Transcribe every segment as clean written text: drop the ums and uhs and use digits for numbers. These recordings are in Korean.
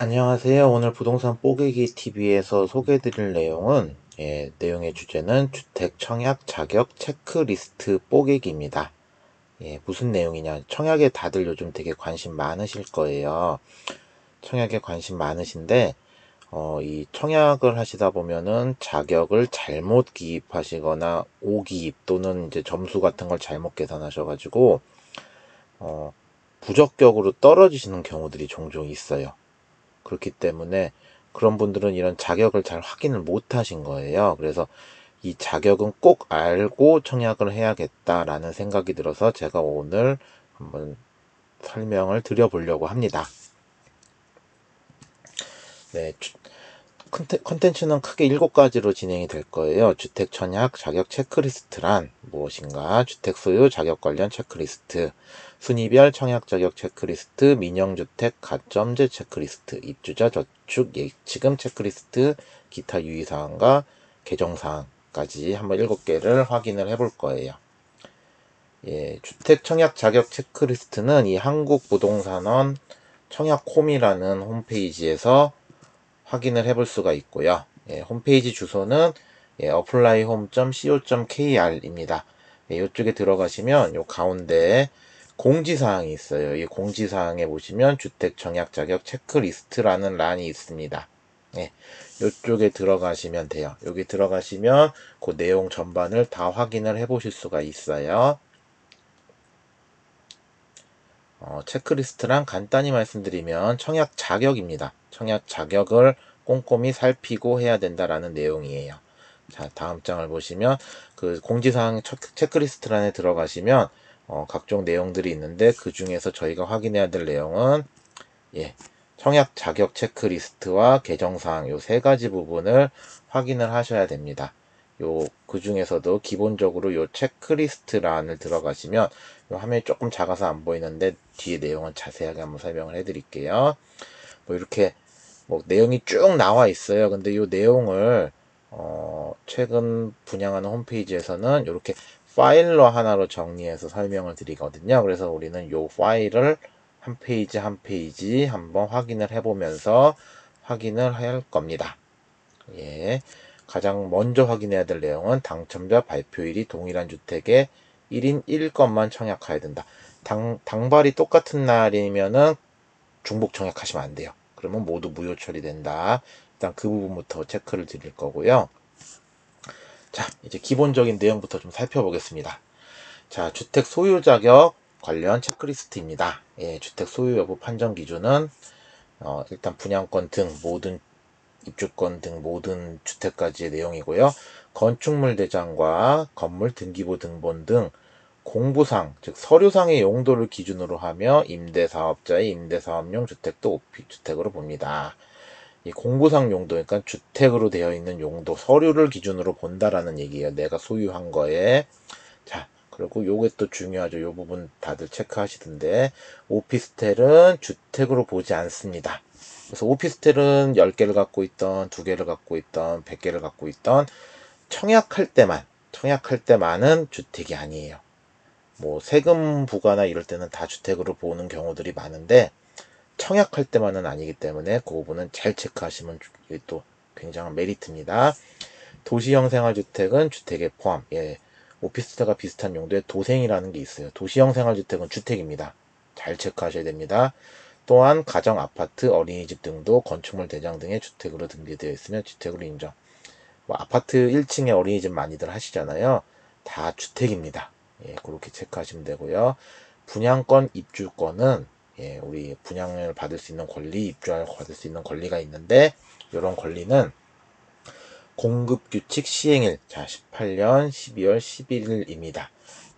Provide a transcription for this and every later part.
안녕하세요. 오늘 부동산 뽀개기 TV에서 소개해드릴 내용은 내용의 주제는 주택 청약 자격 체크리스트 뽀개기입니다. 무슨 내용이냐? 청약에 다들 요즘 되게 관심 많으실 거예요. 청약에 관심 많으신데 이 청약을 하시다 보면은 자격을 잘못 기입하시거나 오기입 또는 이제 점수 같은 걸 잘못 계산하셔가지고 부적격으로 떨어지시는 경우들이 종종 있어요. 그렇기 때문에 그런 분들은 이런 자격을 잘 확인을 못 하신 거예요. 그래서 이 자격은 꼭 알고 청약을 해야겠다라는 생각이 들어서 제가 오늘 한번 설명을 드려보려고 합니다. 네, 컨텐츠는 크게 7가지로 진행이 될 거예요. 주택 청약 자격 체크리스트란 무엇인가? 주택 소유 자격 관련 체크리스트, 순위별 청약 자격 체크리스트, 민영주택 가점제 체크리스트, 입주자 저축 예치금 체크리스트, 기타 유의사항과 개정사항까지 한번 7개를 확인을 해볼 거예요. 주택 청약 자격 체크리스트는 이 한국부동산원 청약홈이라는 홈페이지에서 확인을 해볼 수가 있고요. 홈페이지 주소는 applyhome.co.kr입니다. 이쪽에 들어가시면 요 가운데 공지사항이 있어요. 이 공지사항에 보시면 주택 청약 자격 체크리스트라는 란이 있습니다. 이쪽에 들어가시면 돼요. 여기 들어가시면 그 내용 전반을 다 확인을 해 보실 수가 있어요. 체크리스트란 간단히 말씀드리면 청약 자격입니다. 청약 자격을 꼼꼼히 살피고 해야 된다라는 내용이에요. 자, 다음 장을 보시면 그 공지사항 체크리스트란에 들어가시면 각종 내용들이 있는데 그 중에서 저희가 확인해야 될 내용은 청약 자격 체크리스트와 개정사항 요 3가지 부분을 확인을 하셔야 됩니다. 그 중에서도 기본적으로 요 체크리스트란을 들어가시면 요 화면이 조금 작아서 안 보이는데 뒤에 내용은 자세하게 한번 설명을 해 드릴게요. 이렇게 내용이 쭉 나와 있어요. 근데 요 내용을 최근 분양하는 홈페이지에서는 이렇게 파일로 하나로 정리해서 설명을 드리거든요. 그래서 우리는 요 파일을 한 페이지 한 페이지 한번 확인을 해보면서 확인을 할 겁니다. 가장 먼저 확인해야 될 내용은 당첨자 발표일이 동일한 주택에 1인 1건만 청약해야 된다. 당발이 똑같은 날이면은 중복 청약하시면 안 돼요. 그러면 모두 무효 처리된다. 일단 그 부분부터 체크를 드릴 거고요. 자, 이제 기본적인 내용부터 좀 살펴보겠습니다. 자, 주택 소유 자격 관련 체크리스트입니다. 주택 소유 여부 판정 기준은 일단 분양권 등 모든 입주권 등 모든 주택까지의 내용이고요. 건축물 대장과 건물 등기부 등본 등 공부상, 즉 서류상의 용도를 기준으로 하며 임대사업자의 임대사업용 주택도 오피주택으로 봅니다. 이 공부상 용도, 그러니까 주택으로 되어 있는 용도, 서류를 기준으로 본다라는 얘기예요. 내가 소유한 거에. 자, 그리고 요게 또 중요하죠. 요 부분 다들 체크하시던데, 오피스텔은 주택으로 보지 않습니다. 그래서 오피스텔은 10개를 갖고 있던, 2개를 갖고 있던, 100개를 갖고 있던, 청약할 때만은 주택이 아니에요. 세금 부과나 이럴 때는 다 주택으로 보는 경우들이 많은데, 청약할 때만은 아니기 때문에 그 부분은 잘 체크하시면 이게 또 굉장한 메리트입니다. 도시형 생활주택은 주택에 포함. 오피스텔과 비슷한 용도의 도생이라는 게 있어요. 도시형 생활주택은 주택입니다. 잘 체크하셔야 됩니다. 또한 가정, 아파트, 어린이집 등도 건축물 대장 등의 주택으로 등기되어 있으면 주택으로 인정. 아파트 1층에 어린이집 많이들 하시잖아요. 다 주택입니다. 그렇게 체크하시면 되고요. 분양권, 입주권은 우리 분양을 받을 수 있는 권리, 입주를 받을 수 있는 권리가 있는데 이런 권리는 공급규칙 시행일, 자 18년 12월 11일입니다.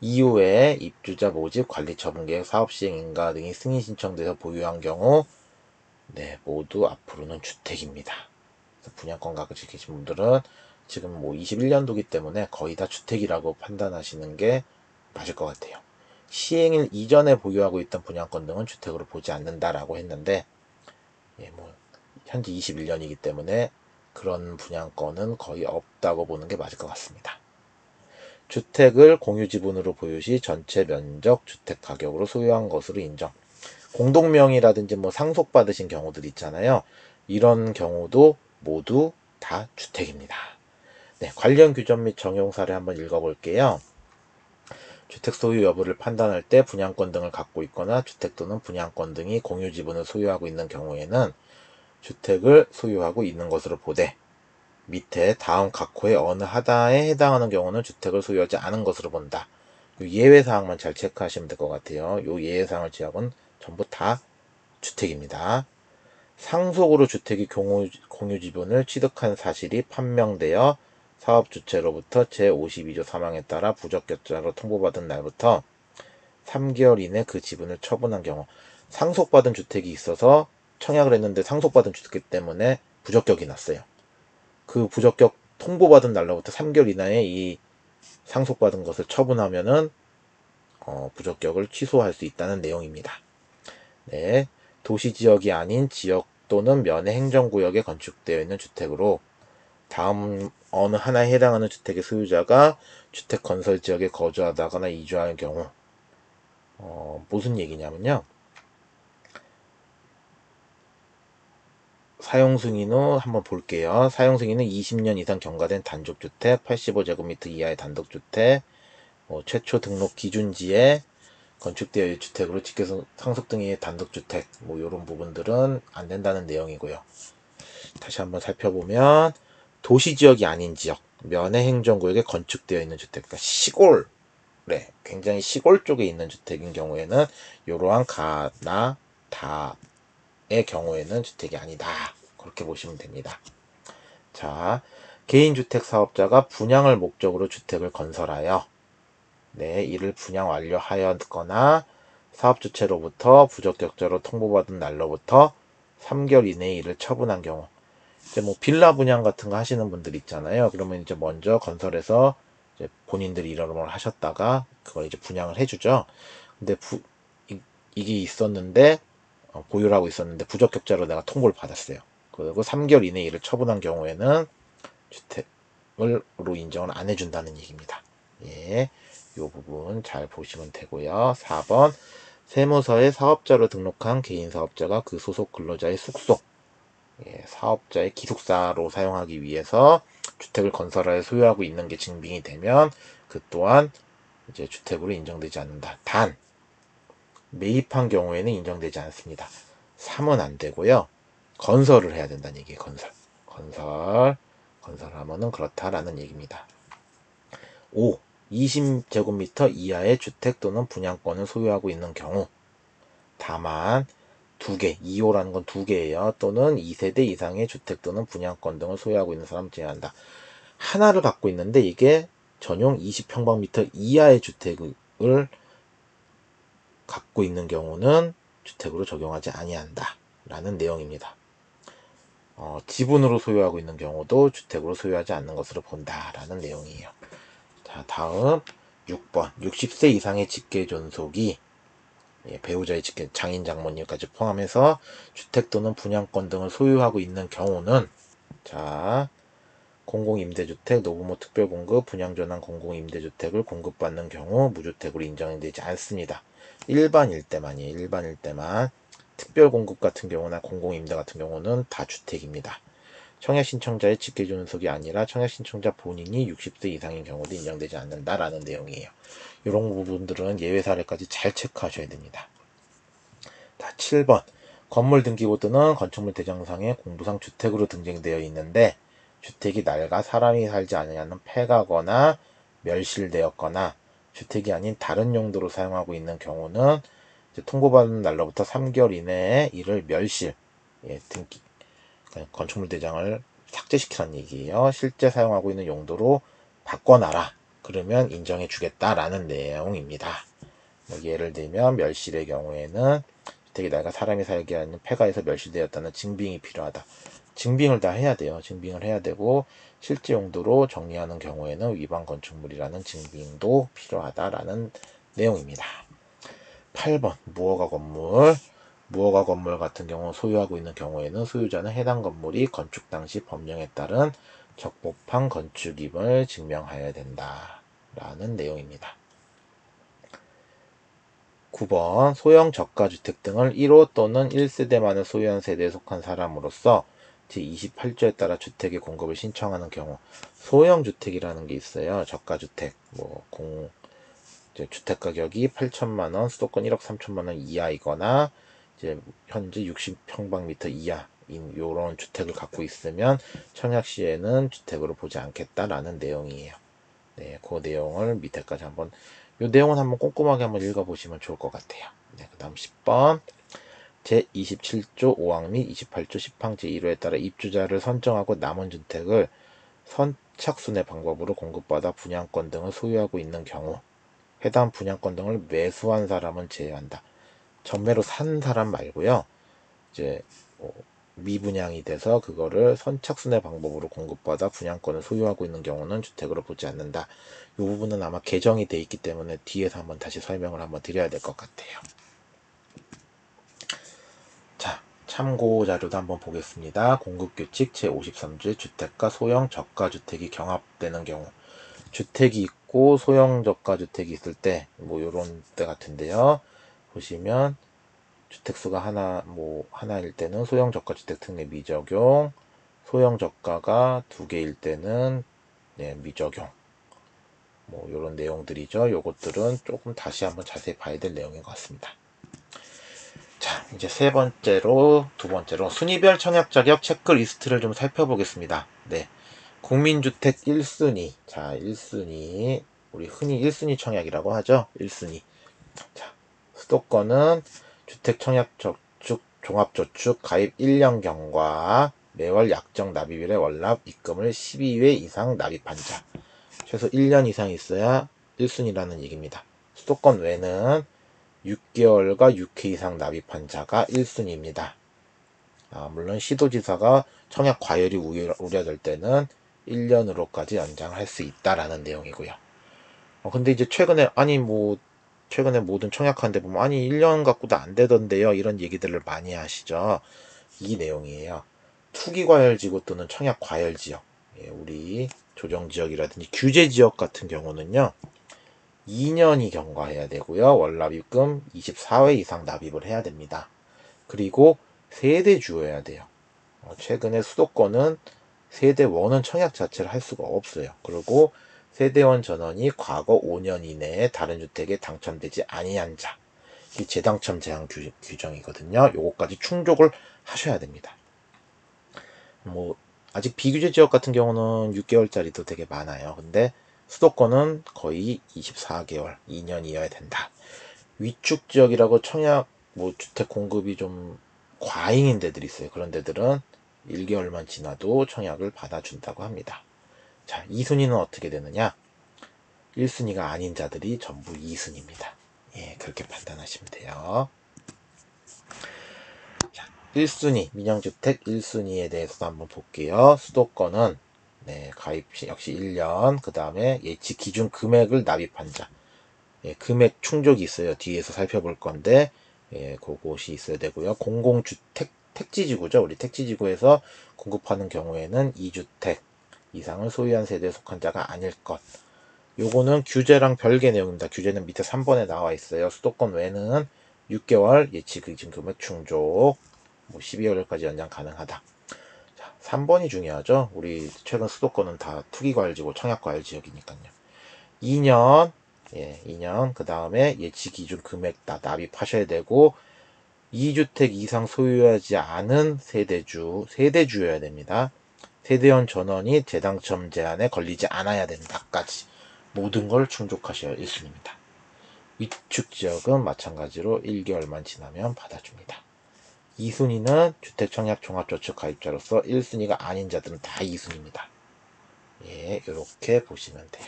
이후에 입주자 모집, 관리처분계획, 사업시행 인가 등이 승인 신청돼서 보유한 경우 모두 앞으로는 주택입니다. 분양권 가지고 계신 분들은 지금 21년도기 때문에 거의 다 주택이라고 판단하시는 게 맞을 것 같아요. 시행일 이전에 보유하고 있던 분양권 등은 주택으로 보지 않는다라고 했는데 현재 21년이기 때문에 그런 분양권은 거의 없다고 보는 게 맞을 것 같습니다. 주택을 공유지분으로 보유 시 전체 면적 주택 가격으로 소유한 것으로 인정. 공동명의라든지 뭐 상속받으신 경우들 있잖아요. 이런 경우도 모두 다 주택입니다. 네, 관련 규정 및 적용사를 한번 읽어볼게요. 주택 소유 여부를 판단할 때 분양권 등을 갖고 있거나 주택 또는 분양권 등이 공유 지분을 소유하고 있는 경우에는 주택을 소유하고 있는 것으로 보되, 밑에 다음 각호의 어느 하나에 해당하는 경우는 주택을 소유하지 않은 것으로 본다. 예외사항만 잘 체크하시면 될 것 같아요. 이 예외사항을 제압은 전부 다 주택입니다. 상속으로 주택이 공유 지분을 취득한 사실이 판명되어 사업주체로부터 제52조 3항에 따라 부적격자로 통보받은 날부터 3개월 이내 그 지분을 처분한 경우, 상속받은 주택이 있어서 청약을 했는데 상속받은 주택 때문에 부적격이 났어요. 그 부적격 통보받은 날로부터 3개월 이내에 이 상속받은 것을 처분하면은 부적격을 취소할 수 있다는 내용입니다. 네, 도시지역이 아닌 지역 또는 면의 행정구역에 건축되어 있는 주택으로 다음 어느 하나에 해당하는 주택의 소유자가 주택 건설 지역에 거주하다거나 이주할 경우, 무슨 얘기냐면요. 사용승인후 한번 볼게요. 사용승인은 20년 이상 경과된 단독주택, 85제곱미터 이하의 단독주택, 최초 등록 기준지에 건축되어 있는 주택으로 직계서 상속 등의 단독주택, 이런 부분들은 안 된다는 내용이고요. 다시 한번 살펴보면 도시지역이 아닌 지역, 면의 행정구역에 건축되어 있는 주택, 그러니까 시골, 네, 굉장히 시골 쪽에 있는 주택인 경우에는 이러한 가나 다의 경우에는 주택이 아니다. 그렇게 보시면 됩니다. 자, 개인주택 사업자가 분양을 목적으로 주택을 건설하여 네, 이를 분양 완료하였거나 사업주체로부터 부적격자로 통보받은 날로부터 3개월 이내에 이를 처분한 경우, 이제 뭐 빌라 분양 같은 거 하시는 분들 있잖아요. 그러면 이제 먼저 건설해서 이제 본인들이 이런 걸 하셨다가 그걸 이제 분양을 해주죠. 근데 이게 있었는데 보유를 하고 있었는데 부적격자로 내가 통보를 받았어요. 그리고 3개월 이내에 이를 처분한 경우에는 주택으로 인정을 안 해준다는 얘기입니다. 예, 이 부분 잘 보시면 되고요. 4번 세무서에 사업자로 등록한 개인 사업자가 그 소속 근로자의 숙소, 사업자의 기숙사로 사용하기 위해서 주택을 건설하여 소유하고 있는 게 증빙이 되면 그 또한 이제 주택으로 인정되지 않는다. 단 매입한 경우에는 인정되지 않습니다. 3은 안 되고요. 건설을 해야 된다는 얘기예요. 건설하면은 그렇다라는 얘기입니다. 5. 20제곱미터 이하의 주택 또는 분양권을 소유하고 있는 경우, 다만 2개, 2호라는 건 2개예요. 또는 2세대 이상의 주택 또는 분양권 등을 소유하고 있는 사람을 제외한다. 하나를 갖고 있는데 이게 전용 20평방미터 이하의 주택을 갖고 있는 경우는 주택으로 적용하지 아니한다 라는 내용입니다. 지분으로 소유하고 있는 경우도 주택으로 소유하지 않는 것으로 본다라는 내용이에요. 자, 다음 6번 60세 이상의 직계존속이 배우자의 직계, 장인 장모님까지 포함해서 주택 또는 분양권 등을 소유하고 있는 경우는, 자, 공공임대주택, 노부모 특별공급, 분양전환 공공임대주택을 공급받는 경우 무주택으로 인정되지 않습니다. 일반일 때만이에요. 일반일 때만. 특별공급 같은 경우나 공공임대 같은 경우는 다 주택입니다. 청약신청자의 직계존속이 아니라 청약신청자 본인이 60세 이상인 경우도 인정되지 않는다라는 내용이에요. 이런 부분들은 예외 사례까지 잘 체크하셔야 됩니다. 자, 7번 건물등기부등은 건축물 대장상에 공부상 주택으로 등재되어 있는데 주택이 낡아 사람이 살지 않으면 폐가거나 멸실되었거나 주택이 아닌 다른 용도로 사용하고 있는 경우는 통보받은 날로부터 3개월 이내에 이를 멸실, 등기, 건축물 대장을 삭제시키라는 얘기예요. 실제 사용하고 있는 용도로 바꿔놔라. 그러면 인정해 주겠다라는 내용입니다. 예를 들면 멸실의 경우에는 주택이 낡아 사람이 살게 하는 폐가에서 멸실되었다는 증빙이 필요하다. 증빙을 다 해야 돼요. 증빙을 해야 되고 실제 용도로 정리하는 경우에는 위반 건축물이라는 증빙도 필요하다라는 내용입니다. 8번 무허가 건물. 무허가 건물 같은 경우 소유하고 있는 경우에는 소유자는 해당 건물이 건축 당시 법령에 따른 적법한 건축임을 증명하여야 된다라는 내용입니다. 9번 소형 저가주택 등을 1호 또는 1세대만을 소유한 세대에 속한 사람으로서 제28조에 따라 주택의 공급을 신청하는 경우 소형 주택이라는 게 있어요. 저가주택 이제 주택 가격이 8천만 원, 수도권 1억 3천만 원 이하이거나 이제 현재 60평방미터 이하인 요런 주택을 갖고 있으면 청약 시에는 주택으로 보지 않겠다라는 내용이에요. 네, 그 내용을 밑에까지 한번 요 내용은 한번 꼼꼼하게 한번 읽어보시면 좋을 것 같아요. 네, 그 다음 10번 제27조 5항 및 28조 10항 제1호에 따라 입주자를 선정하고 남은 주택을 선착순의 방법으로 공급받아 분양권 등을 소유하고 있는 경우 해당 분양권 등을 매수한 사람은 제외한다. 전매로 산 사람 말고요. 이제 미분양이 돼서 그거를 선착순의 방법으로 공급받아 분양권을 소유하고 있는 경우는 주택으로 보지 않는다. 이 부분은 아마 개정이 돼 있기 때문에 뒤에서 한번 다시 설명을 한번 드려야 될 것 같아요. 자, 참고 자료도 한번 보겠습니다. 공급규칙 제53조의 주택과 소형 저가주택이 경합되는 경우 주택이 있고 소형 저가주택이 있을 때 뭐 요런 때 같은데요. 보시면 주택수가 하나일 때는 소형 저가주택 특례 미적용, 소형 저가가 2개일 때는 미적용. 뭐 요런 내용들이죠. 요것들은 조금 다시 한번 자세히 봐야 될 내용인 것 같습니다. 자, 이제 두 번째로 순위별 청약 자격 체크리스트를 좀 살펴보겠습니다. 네. 국민주택 1순위. 자, 1순위. 우리 흔히 1순위 청약이라고 하죠. 1순위. 자, 수도권은 주택청약저축 종합저축 가입 1년 경과 매월 약정 납입일에 월납 입금을 12회 이상 납입한 자. 최소 1년 이상 있어야 1순위라는 얘기입니다. 수도권 외는 6개월과 6회 이상 납입한 자가 1순위입니다. 물론 시도지사가 청약 과열이 우려될 때는 1년으로까지 연장할 수 있다라는 내용이고요. 근데 이제 최근에 모든 청약하는데 보면 1년 갖고도 안 되던데요. 이런 얘기들을 많이 하시죠. 이 내용이에요. 투기과열지구 또는 청약과열지역. 우리 조정지역이라든지 규제지역 같은 경우는요. 2년이 경과해야 되고요. 월납입금 24회 이상 납입을 해야 됩니다. 그리고 세대주여야 돼요. 최근에 수도권은 세대원은 청약 자체를 할 수가 없어요. 그리고 세대원 전원이 과거 5년 이내에 다른 주택에 당첨되지 아니한 자. 이 재당첨 제한 규정이거든요. 요거까지 충족을 하셔야 됩니다. 아직 비규제 지역 같은 경우는 6개월짜리도 되게 많아요. 근데 수도권은 거의 24개월, 2년이어야 된다. 위축 지역이라고 청약 주택 공급이 좀 과잉인 데들이 있어요. 그런 데들은 1개월만 지나도 청약을 받아준다고 합니다. 자, 2순위는 어떻게 되느냐? 1순위가 아닌 자들이 전부 2순위입니다. 예, 그렇게 판단하시면 돼요. 자, 1순위, 민영주택 1순위에 대해서도 한번 볼게요. 수도권은 가입 역시 1년, 그 다음에 예치 기준 금액을 납입한 자. 금액 충족이 있어요. 뒤에서 살펴볼 건데, 그것이 있어야 되고요. 공공주택, 택지지구죠. 우리 택지지구에서 공급하는 경우에는 2주택 이상을 소유한 세대에 속한 자가 아닐 것. 요거는 규제랑 별개 내용입니다. 규제는 밑에 3번에 나와 있어요. 수도권 외는 6개월 예치 기준 금액 충족, 12월까지 연장 가능하다. 자, 3번이 중요하죠. 우리 최근 수도권은 다 투기과열지구, 청약과열지역이니까요. 2년, 2년. 그 다음에 예치 기준 금액 다 납입하셔야 되고, 2주택 이상 소유하지 않은 세대주여야 됩니다. 세대원 전원이 재당첨 제한에 걸리지 않아야 된다까지 모든 걸 충족하셔야 1순위입니다. 위축 지역은 마찬가지로 1개월만 지나면 받아줍니다. 2순위는 주택청약 종합저축 가입자로서 1순위가 아닌 자들은 다 2순위입니다. 예, 이렇게 보시면 돼요.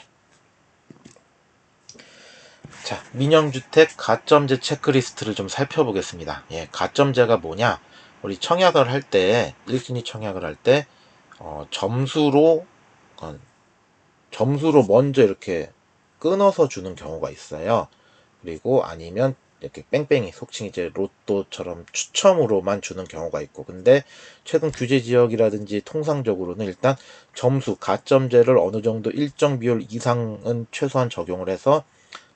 자, 민영주택 가점제 체크리스트를 좀 살펴보겠습니다. 예, 가점제가 뭐냐? 우리 청약을 할 때, 1순위 청약을 할 때, 점수로 먼저 이렇게 끊어서 주는 경우가 있어요. 그리고 아니면 이렇게 뺑뺑이, 속칭 이제 로또처럼 추첨으로만 주는 경우가 있고, 근데 최근 규제 지역이라든지 통상적으로는 일단 점수, 가점제를 어느 정도 일정 비율 이상은 최소한 적용을 해서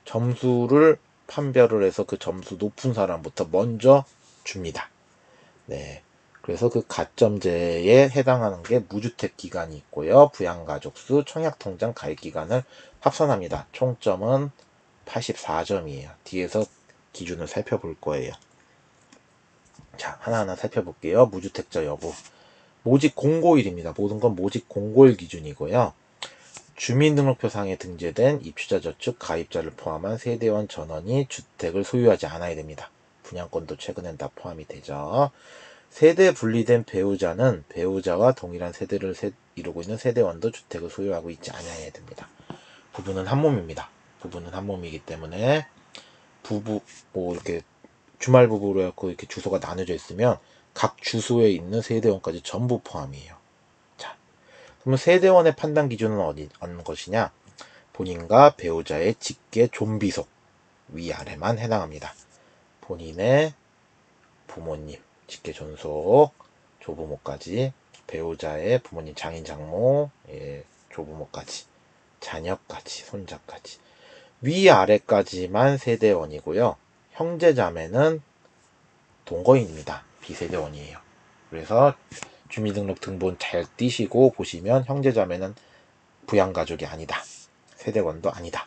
점수를 판별을 해서 그 점수 높은 사람부터 먼저 줍니다. 네. 그래서 그 가점제에 해당하는 게 무주택 기간이 있고요. 부양가족수, 청약통장 가입 기간을 합산합니다. 총점은 84점이에요. 뒤에서 기준을 살펴볼 거예요. 자, 하나하나 살펴볼게요. 무주택자 여부. 모집 공고일입니다. 모든 건 모집 공고일 기준이고요. 주민등록표상에 등재된 입주자 저축 가입자를 포함한 세대원 전원이 주택을 소유하지 않아야 됩니다. 분양권도 최근엔 다 포함이 되죠. 세대 분리된 배우자는 배우자와 동일한 세대를 이루고 있는 세대원도 주택을 소유하고 있지 않아야 됩니다. 부부는 한 몸입니다. 부부는 한 몸이기 때문에 부부 뭐 이렇게 주말 부부로 해갖고 이렇게 주소가 나눠져 있으면 각 주소에 있는 세대원까지 전부 포함이에요. 자, 그러면 세대원의 판단 기준은 어느 것이냐? 본인과 배우자의 직계 존비속 위아래만 해당합니다. 본인의 부모님 직계 존속 조부모까지, 배우자의 부모님 장인 장모 조부모까지, 자녀까지, 손자까지 위아래까지만 세대원이고요. 형제자매는 동거인입니다. 비세대원이에요. 그래서 주민등록 등본 잘 띄시고 보시면 형제자매는 부양가족이 아니다. 세대원도 아니다.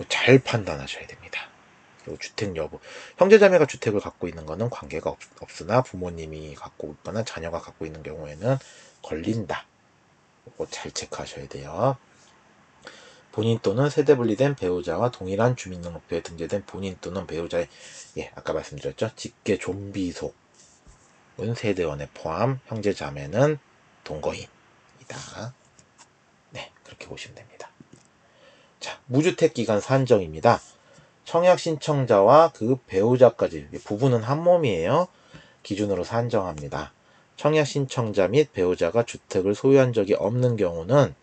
잘 판단하셔야 됩니다. 그리고 주택 여부. 형제자매가 주택을 갖고 있는 것은 관계가 없으나 부모님이 갖고 있거나 자녀가 갖고 있는 경우에는 걸린다. 이거 잘 체크하셔야 돼요. 본인 또는 세대 분리된 배우자와 동일한 주민등록표에 등재된 본인 또는 배우자의 아까 말씀드렸죠. 직계 존비속은 세대원에 포함, 형제자매는 동거인이다. 네, 그렇게 보시면 됩니다. 자, 무주택 기간 산정입니다. 청약 신청자와 그 배우자까지, 부부는 한 몸이에요. 기준으로 산정합니다. 청약 신청자 및 배우자가 주택을 소유한 적이 없는 경우는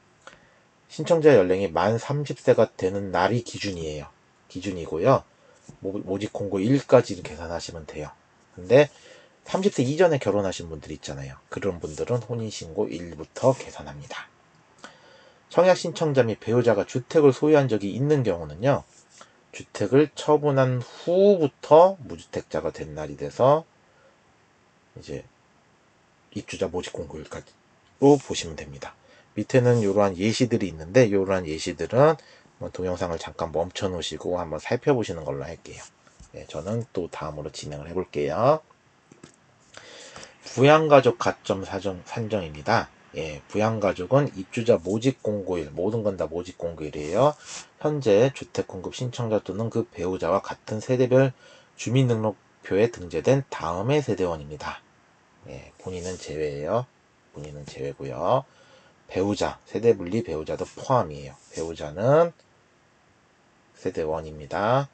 신청자 연령이 만 30세가 되는 날이 기준이고요. 모집 공고 1까지 계산하시면 돼요. 근데 30세 이전에 결혼하신 분들 있잖아요. 그런 분들은 혼인신고 1부터 계산합니다. 청약 신청자 및 배우자가 주택을 소유한 적이 있는 경우는요. 주택을 처분한 후부터 무주택자가 된 날이 돼서 이제 입주자 모집 공고일까지로 보시면 됩니다. 밑에는 이러한 예시들이 있는데 이러한 예시들은 동영상을 잠깐 멈춰 놓으시고 한번 살펴보시는 걸로 할게요. 저는 또 다음으로 진행을 해볼게요. 부양가족 가점 산정입니다. 부양가족은 입주자 모집 공고일, 모든 건 다 모집 공고일이에요. 현재 주택공급 신청자 또는 그 배우자와 같은 세대별 주민등록표에 등재된 다음의 세대원입니다. 본인은 제외예요. 본인은 제외고요. 배우자, 세대분리 배우자도 포함이에요. 배우자는 세대원입니다.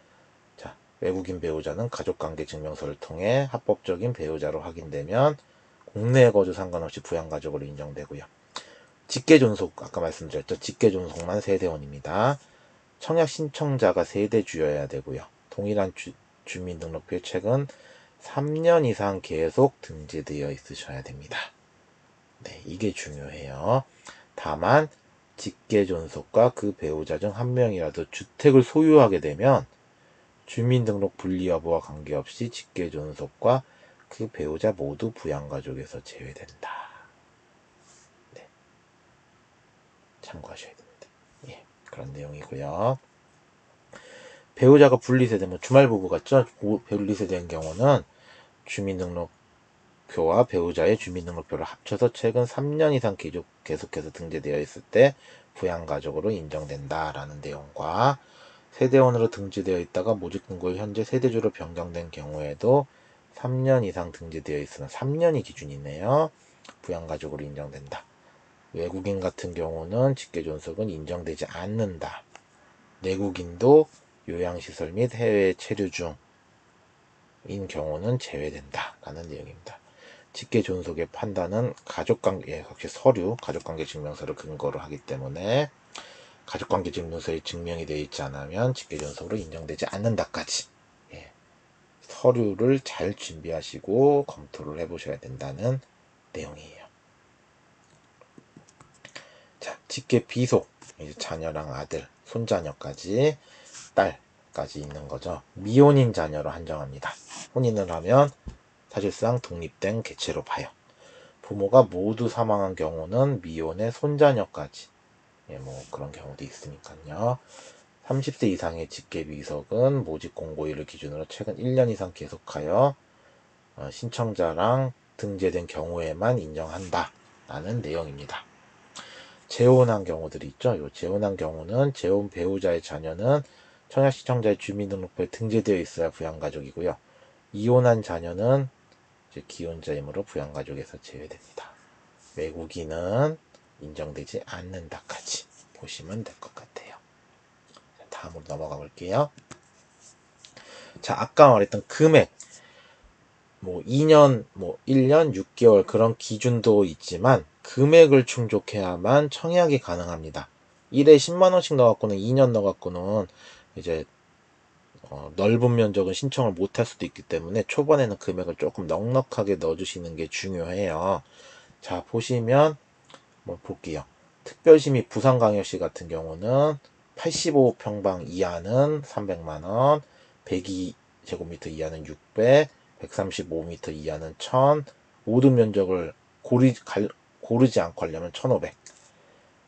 자, 외국인 배우자는 가족관계증명서를 통해 합법적인 배우자로 확인되면 국내 거주 상관없이 부양가족으로 인정되고요. 직계존속, 아까 말씀드렸죠. 직계존속만 세대원입니다. 청약 신청자가 세대주여야 되고요. 동일한 주민등록표에 최근 3년 이상 계속 등재되어 있으셔야 됩니다. 네, 이게 중요해요. 다만 직계존속과 그 배우자 중 한 명이라도 주택을 소유하게 되면 주민등록 분리 여부와 관계없이 직계존속과 그 배우자 모두 부양가족에서 제외된다. 네, 참고하셔야 됩니다. 그런 내용이고요. 배우자가 분리세대면 주말부부 같죠? 분리세대인 경우는 주민등록표와 배우자의 주민등록표를 합쳐서 최근 3년 이상 계속해서 등재되어 있을 때 부양가족으로 인정된다라는 내용과 세대원으로 등재되어 있다가 모집공고일 현재 세대주로 변경된 경우에도 3년 이상 등재되어 있으면 3년이 기준이네요. 부양가족으로 인정된다. 외국인 같은 경우는 직계존속은 인정되지 않는다. 내국인도 요양시설 및 해외 체류 중인 경우는 제외된다 라는 내용입니다. 직계존속의 판단은 가족관계, 역시 서류, 가족관계증명서를 근거로 하기 때문에 가족관계증명서에 증명이 되어 있지 않으면 직계존속으로 인정되지 않는다까지 서류를 잘 준비하시고 검토를 해보셔야 된다는 내용이에요. 자, 직계 비속, 이제 자녀랑 아들, 손자녀까지, 딸, 까지 있는 거죠. 미혼인 자녀로 한정합니다. 혼인을 하면 사실상 독립된 개체로 봐요. 부모가 모두 사망한 경우는 미혼의 손자녀까지 뭐 그런 경우도 있으니까요. 30세 이상의 직계비속은 모집 공고일을 기준으로 최근 1년 이상 계속하여 신청자랑 등재된 경우에만 인정한다 라는 내용입니다. 재혼한 경우들이 있죠. 이 재혼한 경우는 재혼 배우자의 자녀는 청약 신청자의 주민등록부에 등재되어 있어야 부양가족이고요. 이혼한 자녀는 이제 기혼자이므로 부양가족에서 제외됩니다. 외국인은 인정되지 않는다까지 보시면 될 것 같아요. 다음으로 넘어가 볼게요. 자, 아까 말했던 금액, 뭐 2년, 뭐 1년, 6개월 그런 기준도 있지만 금액을 충족해야만 청약이 가능합니다. 1에 10만원씩 넣어갖고는 2년 넣어갖고는 이제 넓은 면적은 신청을 못할 수도 있기 때문에 초반에는 금액을 조금 넉넉하게 넣어주시는 게 중요해요. 자, 보시면 뭐 볼게요. 특별시 및 부산광역시 같은 경우는 85평방 이하는 300만원, 102제곱미터 이하는 600, 135m 이하는 1000, 모든 면적을 고르지 않고 하려면 1500.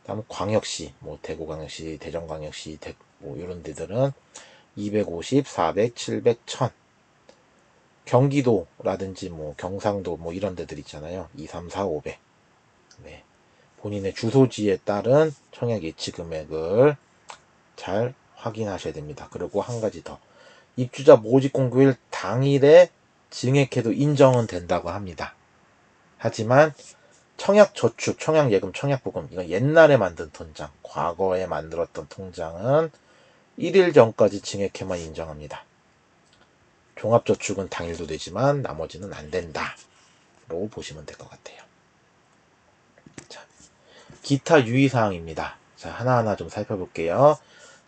다음 광역시, 뭐 대구광역시, 대전광역시, 뭐 이런 데들은 250, 400, 700, 1000. 경기도라든지 뭐 경상도 뭐 이런 데들 있잖아요. 2, 3, 4, 500. 네. 본인의 주소지에 따른 청약 예치 금액을 잘 확인하셔야 됩니다. 그리고 한 가지 더. 입주자 모집 공고일 당일에 증액해도 인정은 된다고 합니다. 하지만 청약저축, 청약예금, 청약부금 이건 옛날에 만든 통장, 과거에 만들었던 통장은 1일 전까지 증액해만 인정합니다. 종합저축은 당일도 되지만 나머지는 안 된다 로 보시면 될 것 같아요. 자, 기타 유의사항입니다. 자, 하나하나 좀 살펴볼게요.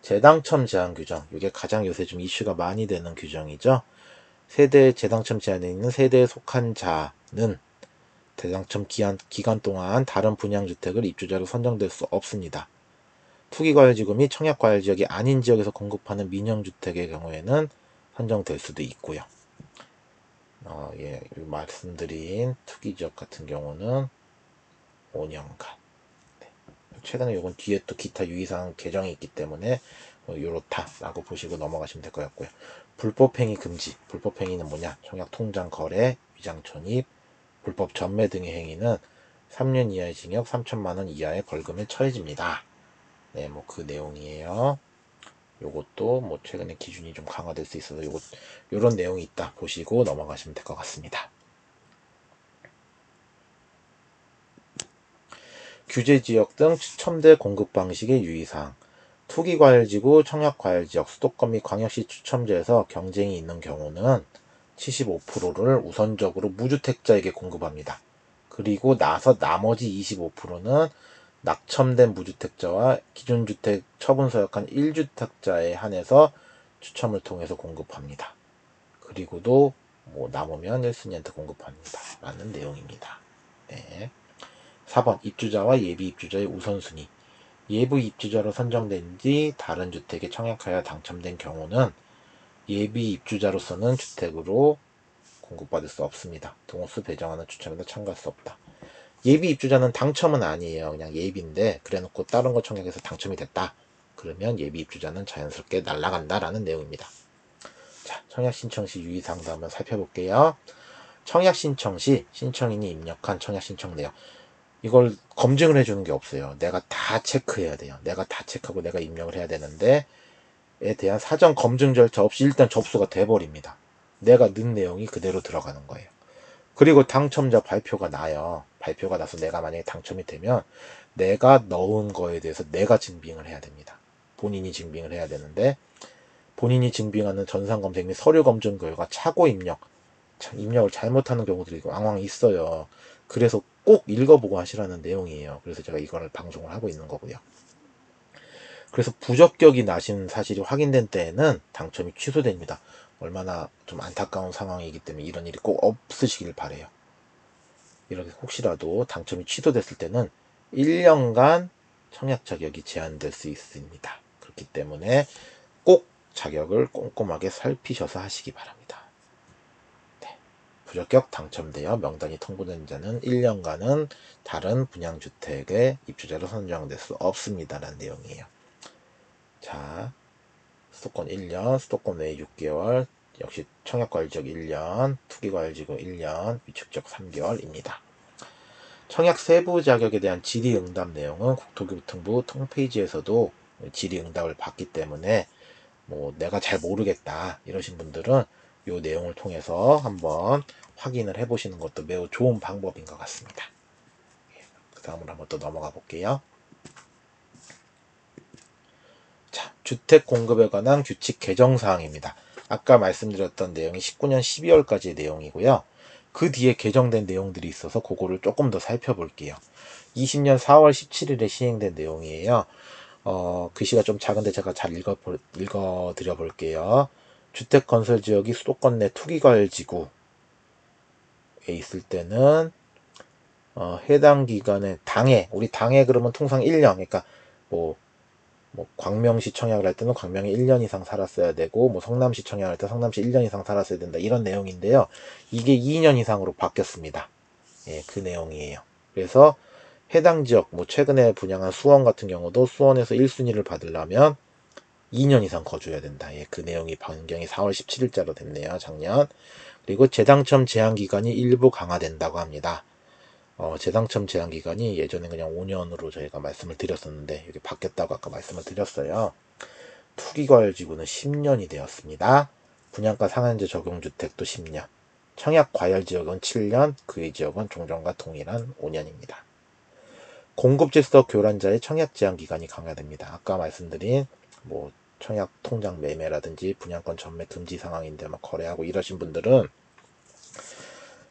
재당첨 제한 규정, 이게 가장 요새 좀 이슈가 많이 되는 규정이죠. 세대 재당첨 제한에 있는 세대에 속한 자는 재당첨 기간 동안 다른 분양주택을 입주자로 선정될 수 없습니다. 투기과열지구 및 청약과열지역이 아닌 지역에서 공급하는 민영주택의 경우에는 선정될 수도 있고요. 말씀드린 투기지역 같은 경우는 5년간. 네. 최근에 요건 뒤에 또 기타 유의사항 개정이 있기 때문에 요렇다라고 보시고 넘어가시면 될 것 같고요. 불법행위 금지. 불법행위는 뭐냐? 청약통장 거래, 위장 전입, 불법 전매 등의 행위는 3년 이하의 징역, 3천만원 이하의 벌금에 처해집니다. 네, 뭐 그 내용이에요. 요것도 뭐 최근에 기준이 좀 강화될 수 있어서 요런 내용이 있다 보시고 넘어가시면 될 것 같습니다. 규제지역 등 추첨대 공급 방식의 유의사항. 투기과열지구, 청약과열지역, 수도권 및 광역시 추첨제에서 경쟁이 있는 경우는 75%를 우선적으로 무주택자에게 공급합니다. 그리고 나머지 25%는 낙첨된 무주택자와 기존주택 처분 서약한 1주택자에 한해서 추첨을 통해서 공급합니다. 그리고도 뭐 남으면 1순위한테 공급합니다. 라는 내용입니다. 네. 4번 입주자와 예비 입주자의 우선순위. 예비 입주자로 선정된 뒤 다른 주택에 청약하여 당첨된 경우는 예비 입주자로서는 주택으로 공급받을 수 없습니다. 동호수 배정하는 추첨에도 참가할 수 없다. 예비 입주자는 당첨은 아니에요. 그냥 예비인데 그래놓고 다른 거 청약해서 당첨이 됐다. 그러면 예비 입주자는 자연스럽게 날아간다라는 내용입니다. 자, 청약 신청 시 유의사항도 한번 살펴볼게요. 청약 신청 시 신청인이 입력한 청약 신청 내용. 이걸 검증을 해주는 게 없어요. 내가 다 체크해야 돼요. 내가 다 체크하고 내가 입력을 해야 되는데 에 대한 사전 검증 절차 없이 일단 접수가 돼버립니다. 내가 넣은 내용이 그대로 들어가는 거예요. 그리고 당첨자 발표가 나요. 발표가 나서 내가 만약에 당첨이 되면 내가 넣은 거에 대해서 내가 증빙을 해야 됩니다. 본인이 증빙을 해야 되는데 본인이 증빙하는 전산검색 및 서류검증 결과 착오 입력을 잘못하는 경우들이 왕왕 있어요. 그래서 꼭 읽어보고 하시라는 내용이에요. 그래서 제가 이거를 방송을 하고 있는 거고요. 그래서 부적격이 나신 사실이 확인된 때에는 당첨이 취소됩니다. 얼마나 좀 안타까운 상황이기 때문에 이런 일이 꼭 없으시길 바래요. 이렇게 혹시라도 당첨이 취소됐을 때는 1년간 청약 자격이 제한될 수 있습니다. 그렇기 때문에 꼭 자격을 꼼꼼하게 살피셔서 하시기 바랍니다. 네. 부적격 당첨되어 명단이 통보된 자는 1년간은 다른 분양주택의 입주자로 선정될 수 없습니다라는 내용이에요. 자, 수도권 1년, 수도권 외 6개월, 역시 청약과열지역 1년, 투기과열지역 1년, 위축지역 3개월입니다. 청약 세부 자격에 대한 질의응답 내용은 국토교통부 홈페이지에서도 질의응답을 받기 때문에 뭐 내가 잘 모르겠다 이러신 분들은 이 내용을 통해서 한번 확인을 해보시는 것도 매우 좋은 방법인 것 같습니다. 그 다음으로 한번 또 넘어가 볼게요. 자, 주택 공급에 관한 규칙 개정 사항입니다. 아까 말씀드렸던 내용이 19년 12월까지의 내용이고요. 그 뒤에 개정된 내용들이 있어서 그거를 조금 더 살펴볼게요. 20년 4월 17일에 시행된 내용이에요. 글씨가 좀 작은데 제가 잘 읽어드려 볼게요. 주택 건설 지역이 수도권 내 투기과열지구에 있을 때는 해당 기간에 우리 당해 그러면 통상 1년, 그러니까 뭐 광명시 청약을 할 때는 광명에 1년 이상 살았어야 되고, 뭐 성남시 청약을 할 때 성남시 1년 이상 살았어야 된다, 이런 내용인데요. 이게 2년 이상으로 바뀌었습니다. 예, 그 내용이에요. 그래서 해당 지역, 뭐 최근에 분양한 수원 같은 경우도 수원에서 1순위를 받으려면 2년 이상 거주해야 된다. 예, 그 내용이 변경이 4월 17일자로 됐네요, 작년. 그리고 재당첨 제한 기간이 일부 강화된다고 합니다. 재당첨 제한 기간이 예전에 그냥 5년으로 저희가 말씀을 드렸었는데 이게 바뀌었다고 아까 말씀을 드렸어요. 투기과열지구는 10년이 되었습니다. 분양가 상한제 적용주택도 10년, 청약 과열지역은 7년, 그 외 지역은 종전과 동일한 5년입니다. 공급질서 교란자의 청약 제한 기간이 강화됩니다. 아까 말씀드린 뭐 청약 통장 매매라든지 분양권 전매 금지 상황인데 막 거래하고 이러신 분들은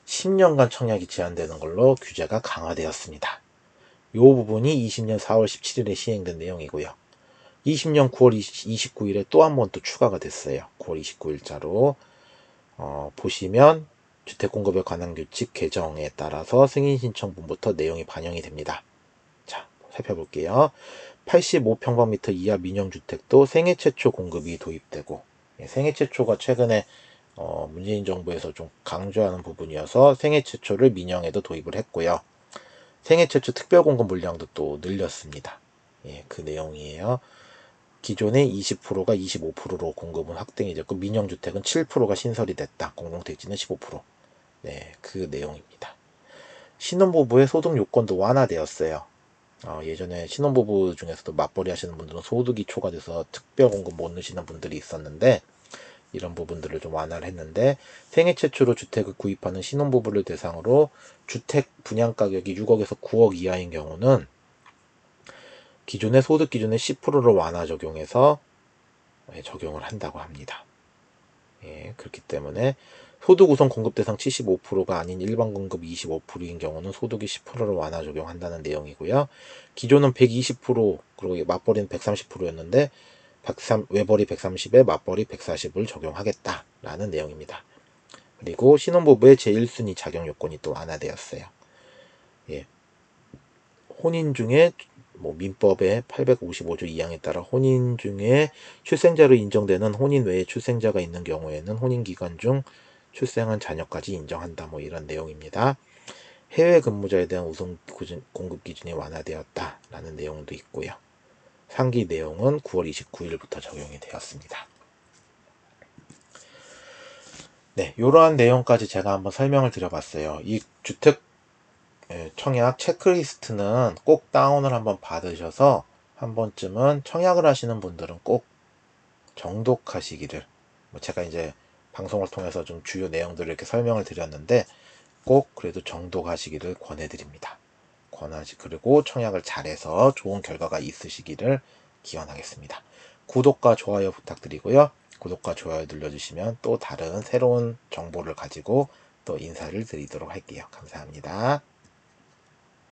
10년간 청약이 제한되는 걸로 규제가 강화되었습니다. 이 부분이 20년 4월 17일에 시행된 내용이고요. 20년 9월 29일에 또 한 번 또 추가가 됐어요. 9월 29일자로 보시면 주택공급에 관한 규칙 개정에 따라서 승인신청분부터 내용이 반영이 됩니다. 자, 살펴볼게요. 85평방미터 이하 민영주택도 생애 최초 공급이 도입되고, 생애 최초가 최근에 문재인 정부에서 좀 강조하는 부분이어서 생애 최초를 민영에도 도입을 했고요. 생애 최초 특별공급 물량도 또 늘렸습니다. 예, 그 내용이에요. 기존의 20%가 25%로 공급은 확대이 됐고, 민영주택은 7%가 신설이 됐다. 공동택지는 15%. 네, 그 내용입니다. 신혼부부의 소득 요건도 완화되었어요. 예전에 신혼부부 중에서도 맞벌이 하시는 분들은 소득이 초과돼서 특별공급 못 넣으시는 분들이 있었는데, 이런 부분들을 좀 완화를 했는데, 생애 최초로 주택을 구입하는 신혼부부를 대상으로 주택 분양가격이 6억에서 9억 이하인 경우는 기존의 소득 기준의 10%를 완화 적용해서 적용을 한다고 합니다. 예, 그렇기 때문에 소득 우선 공급 대상 75%가 아닌 일반 공급 25%인 경우는 소득이 10%를 완화 적용한다는 내용이고요. 기존은 120%, 그리고 맞벌이는 130%였는데 외벌이 130에 맞벌이 140을 적용하겠다라는 내용입니다. 그리고 신혼부부의 제1순위 자격 요건이 또 완화되었어요. 예. 혼인 중에 민법의 855조 2항에 따라 혼인 중에 출생자로 인정되는 혼인 외에 출생자가 있는 경우에는 혼인 기간 중 출생한 자녀까지 인정한다. 이런 내용입니다. 해외 근무자에 대한 우선 공급 기준이 완화되었다라는 내용도 있고요. 상기 내용은 9월 29일부터 적용이 되었습니다. 네, 이러한 내용까지 제가 한번 설명을 드려봤어요. 이 주택 청약 체크리스트는 꼭 다운을 한번 받으셔서 한 번쯤은 청약을 하시는 분들은 꼭 정독하시기를, 제가 이제 방송을 통해서 좀 주요 내용들을 이렇게 설명을 드렸는데 꼭 그래도 정독하시기를 권해드립니다. 그리고 청약을 잘해서 좋은 결과가 있으시기를 기원하겠습니다. 구독과 좋아요 부탁드리고요. 구독과 좋아요 눌러주시면 또 다른 새로운 정보를 가지고 또 인사를 드리도록 할게요. 감사합니다.